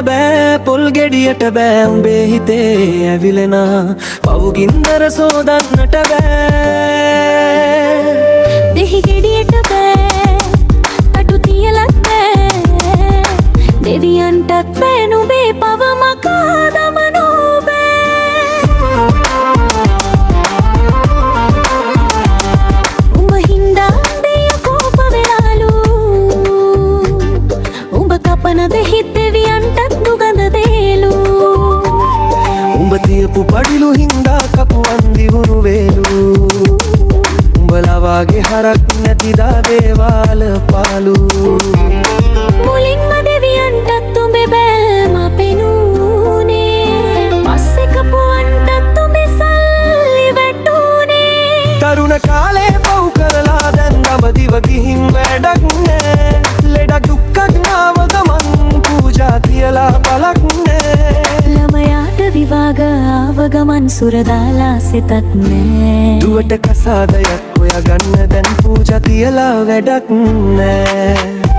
බෑ පොල් ගෙඩියට බෑ උඹේ හිතේ ඇවිලෙන පවුගින්දර සෝදන්නට බෑ දෙහි ගෙඩියට බෑ අඩු තියලත් බෑ දෙවියන්ටත් බෑ නුඹේ පව මකා දමනු බෑ උඹ හින්දා දෙය කෝප වෙලාලු උඹ කපන දෙහිත් දෙවියන්ටත් දුගඳ දේලු උඹ තියපු පඩිලු හින්දා කපුවන් දිවුණු වේලු උඹලවාගේ හරක් නැතිදා දේවාල පාලු මුලින්ම දෙවියන්ටත් උඹේ බැල්ම පෙනුනේ පස්සේ කපුවන්ටත් උඹේ සල්ලි වැටුනේ තරුණ කාලේ පව් කරලා දැන් දඹදිව ගිහින් වැඩක් නෑ ලෙඩක් දුක්ඛක් නාව ගමන් පූජා තියලා පලක් නෑ ළමයාට විවාග ආව ගමන් සුරදාලා සිතක් නෑ දුවට කසාදයක් හොයාගන්න දැන් පූජා තියලා වැඩක් නෑ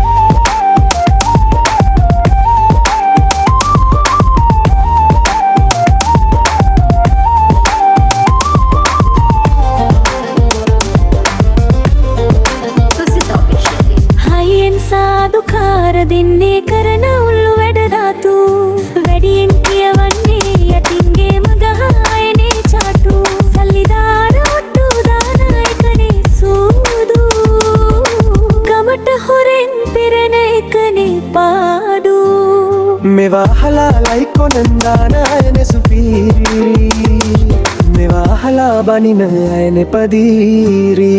සාදුකාර දෙන්නේ කරන උල්ලු වැඩ ධාතු වැඩියෙන් කියවන්නේ යටින්ගේ මගහායනේ චාටු සල්ලිදාර ඔට්ටු දාන එකනේ සූදු ගමට හොරෙන් පිරෙන එකනේ පාඩු මෙවා හලාලයි කොනන්දාන අයනෙ සුපීරි මෙවා හලා බනින අයනෙ පදීරි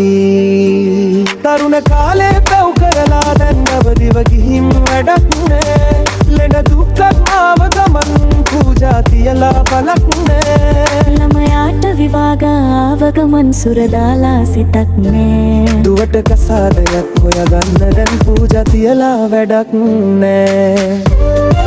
තරුණ කාලේ පැව් කරලා දැන් නවදිව ගිහින් වැඩක් නෑ ලෙඩ දුක්ඛක් ආව ගමන් පූජා තියලා පලක් නෑ ළමයාට විවාග ආව ගමන් සුරදාලා සිතක් නෑ දුවට කසාදයක් හොයාගන්න දැන් පූජා තියලා වැඩක් නෑ